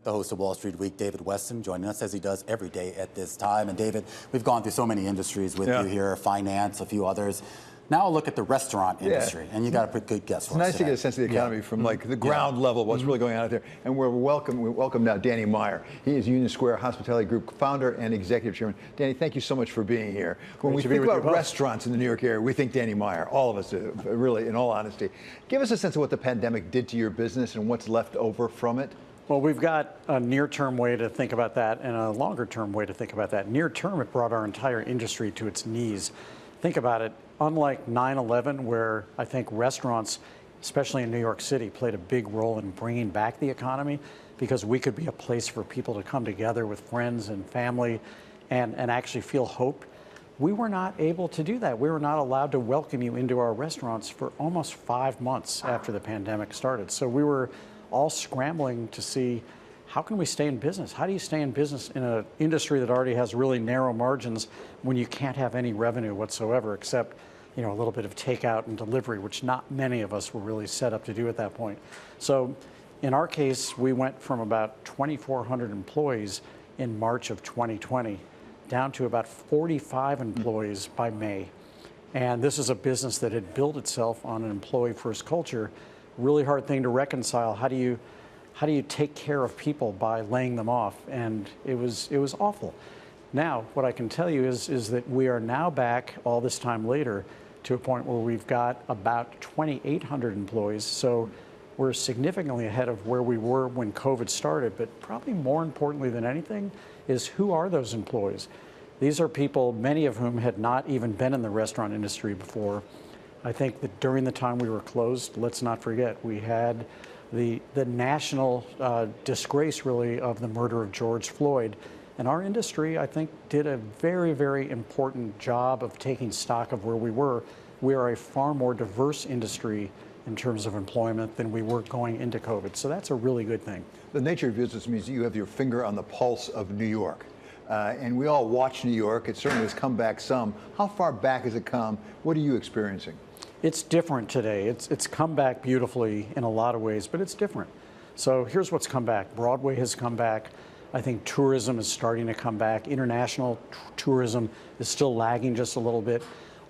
the host of Wall Street Week, David Westin, joining us as he does every day at this time. And David, we've gone through so many industries with you here, finance, a few others. Now look at the restaurant industry, and you got a pretty good guess for us. It's nice to get a sense of the economy from like the ground level, what's really going on out there. And we welcome now Danny Meyer. He is Union Square Hospitality Group founder and executive chairman. Danny, thank you so much for being here. When we think about restaurants in the New York area, we think Danny Meyer. All of us do, really, in all honesty. Give us a sense of what the pandemic did to your business and what's left over from it. Well, we've got a near-term way to think about that and a longer-term way to think about that. Near-term, it brought our entire industry to its knees. Think about it. Unlike 9/11, where I think restaurants, especially in New York City, played a big role in bringing back the economy because we could be a place for people to come together with friends and family and actually feel hope. We were not able to do that. We were not allowed to welcome you into our restaurants for almost 5 months after the pandemic started. So we were all scrambling to see, how can we stay in business? How do you stay in business in an industry that already has really narrow margins when you can't have any revenue whatsoever except, you know, a little bit of takeout and delivery, which not many of us were really set up to do at that point. So in our case, we went from about 2,400 employees in March of 2020 down to about 45 employees by May. And this is a business that had built itself on an employee-first culture. Really hard thing to reconcile. How do you take care of people by laying them off? And it was awful. Now, what I can tell you is that we are now back all this time later to a point where we've got about 2,800 employees. So we're significantly ahead of where we were when COVID started. But probably more importantly than anything is, who are those employees? These are people, many of whom had not even been in the restaurant industry before. I think that during the time we were closed, let's not forget, we had the national disgrace, really, of the murder of George Floyd. And our industry, I think, did a very, very important job of taking stock of where we were. We are a far more diverse industry in terms of employment than we were going into COVID. So that's a really good thing. The nature of business means that you have your finger on the pulse of New York. And we all watch New York. It certainly has come back some. How far back has it come? What are you experiencing? It's different today. It's come back beautifully in a lot of ways, but it's different. So here's what's come back. Broadway has come back. I think tourism is starting to come back. International tourism is still lagging just a little bit.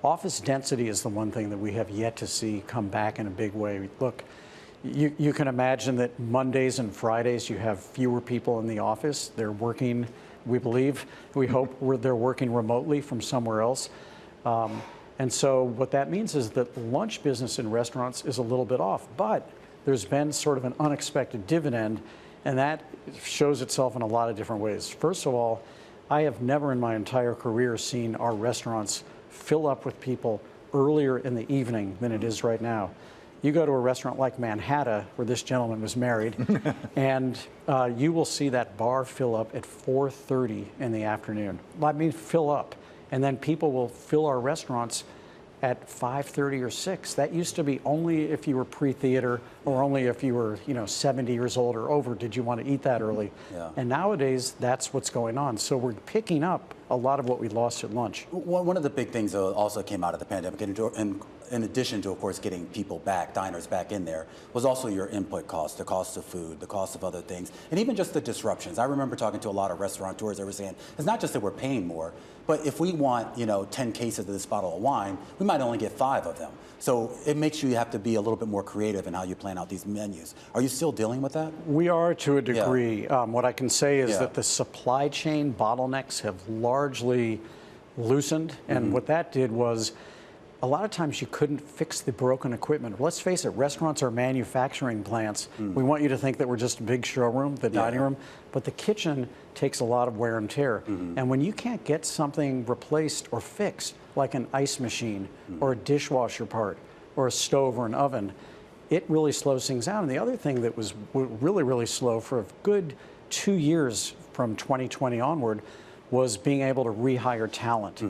Office density is the one thing that we have yet to see come back in a big way. Look, you can imagine that Mondays and Fridays you have fewer people in the office. They're working, we hope they're working remotely from somewhere else. And so what that means is that the lunch business in restaurants is a little bit off, but there's been sort of an unexpected dividend, and that shows itself in a lot of different ways. First of all, I have never in my entire career seen our restaurants fill up with people earlier in the evening than it is right now. You go to a restaurant like Manhattan, where this gentleman was married, and you will see that bar fill up at 4:30 in the afternoon. I mean, fill up. And then people will fill our restaurants at 5:30 or 6. That used to be only if you were pre-theater or only if you were, 70 years old or over did you want to eat that early. Yeah. And nowadays, that's what's going on. So we're picking up a lot of what we lost at lunch. One of the big things that also came out of the pandemic, and in addition to, of course, getting people back, diners back in there, was also your input costs, the cost of food, the cost of other things, and even just the disruptions. I remember talking to a lot of restaurateurs that were saying, it's not just that we're paying more, but if we want, 10 cases of this bottle of wine, we might only get 5 of them. So it makes you have to be a little bit more creative in how you plan out these menus. Are you still dealing with that? We are, to a degree. Yeah. What I can say is that the supply chain bottlenecks have largely loosened, and what that did was, a lot of times you couldn't fix the broken equipment. Let's face it, restaurants are manufacturing plants. We want you to think that we're just a big showroom, the dining room, but the kitchen takes a lot of wear and tear. And when you can't get something replaced or fixed, like an ice machine or a dishwasher part or a stove or an oven, it really slows things down. And the other thing that was really, really slow for a good 2 years from 2020 onward was being able to rehire talent.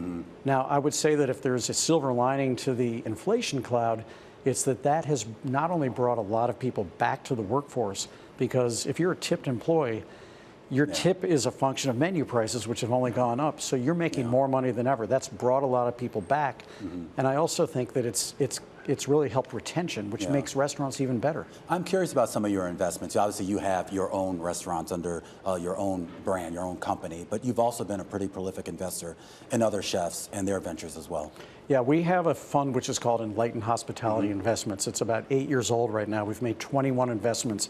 Now, I would say that if there's a silver lining to the inflation cloud, it's that has not only brought a lot of people back to the workforce, because if you're a tipped employee, your tip is a function of menu prices, which have only gone up, so you're making more money than ever. That's brought a lot of people back. And I also think that it's it's really helped retention, which makes restaurants even better. I'm curious about some of your investments. Obviously, you have your own restaurants under your own brand, your own company, but you've also been a pretty prolific investor in other chefs and their ventures as well. Yeah, we have a fund which is called Enlightened Hospitality Investments. It's about 8 years old right now. We've made 21 investments,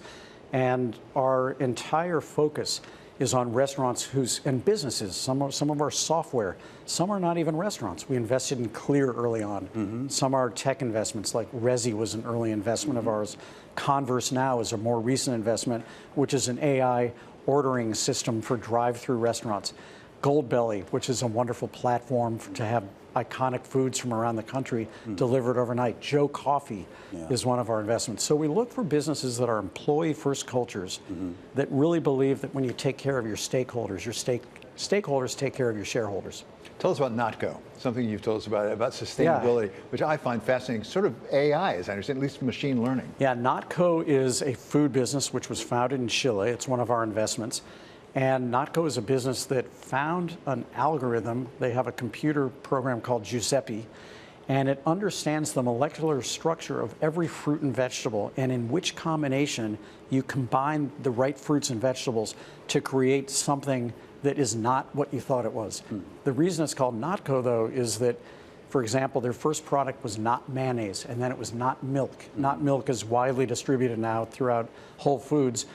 and our entire focus is on restaurants and businesses. Some of our software, some are not even restaurants. We invested in Clear early on. Some are tech investments, like Resi was an early investment of ours. Converse Now is a more recent investment, which is an AI ordering system for drive-through restaurants. Goldbelly, which is a wonderful platform to have iconic foods from around the country delivered overnight. Joe Coffee is one of our investments. So we look for businesses that are employee-first cultures that really believe that when you take care of your stakeholders, stakeholders take care of your shareholders. Tell us about Notco, something you've told us about sustainability, which I find fascinating, sort of AI, as I understand, at least machine learning. Yeah, Notco is a food business which was founded in Chile. It's one of our investments. And Notco is a business that found an algorithm. They have a computer program called Giuseppe, and it understands the molecular structure of every fruit and vegetable and in which combination you combine the right fruits and vegetables to create something that is not what you thought it was. The reason it's called Notco, though, is that, for example, their first product was not mayonnaise, and then it was not milk. Not milk is widely distributed now throughout Whole Foods.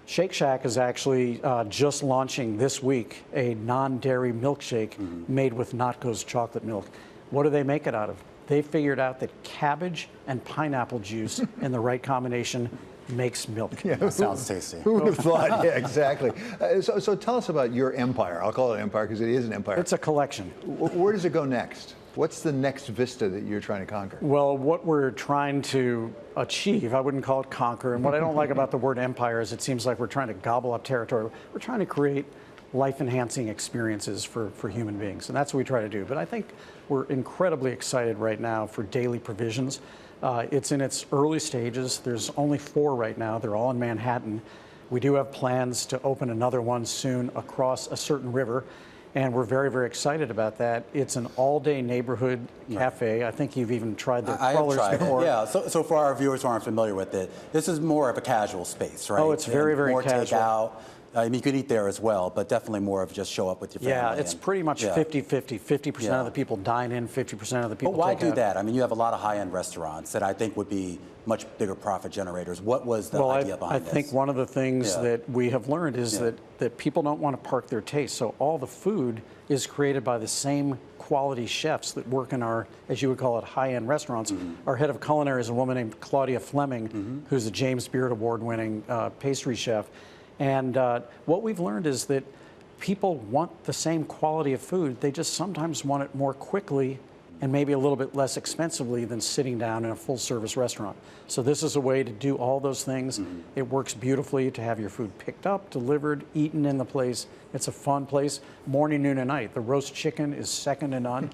Shake Shack is actually just launching this week a non-dairy milkshake made with Notco's chocolate milk. What do they make it out of? They figured out that cabbage and pineapple juice in the right combination makes milk. Yeah, that sounds tasty. Who would have thought? Yeah, exactly. So tell us about your empire. I'll call it an empire because it is an empire. It's a collection. Where does it go next? What's the next vista that you're trying to conquer? Well, what we're trying to achieve, I wouldn't call it conquer, and what I don't like about the word empire is it seems like we're trying to gobble up territory. We're trying to create life-enhancing experiences for human beings, and that's what we try to do. But I think we're incredibly excited right now for Daily Provisions. It's in its early stages. There's only 4 right now. They're all in Manhattan. We do have plans to open another one soon across a certain river. And we're very, very excited about that. It's an all-day neighborhood cafe. I think you've even tried the crawlers before. Yeah, so for our viewers who aren't familiar with it, this is more of a casual space, right? Oh, it's very, very more casual. Takeout. I mean, you could eat there as well, but definitely more of just show up with your family. Yeah, it's pretty much 50-50. 50% of the people dine in, 50% of the people But why take do out. that? I mean, you have a lot of high-end restaurants that I think would be much bigger profit generators. What was the idea behind this? I think one of the things that we have learned is that people don't want to park their taste. So all the food is created by the same quality chefs that work in our, as you would call it, high-end restaurants. Our head of culinary is a woman named Claudia Fleming, who's a James Beard Award-winning pastry chef. And what we've learned is that people want the same quality of food. They just sometimes want it more quickly and maybe a little bit less expensively than sitting down in a full-service restaurant. So this is a way to do all those things. It works beautifully to have your food picked up, delivered, eaten in the place. It's a fun place, morning, noon, and night. The roast chicken is second to none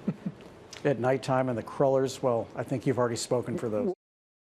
at nighttime, and the crullers, well, I think you've already spoken for those.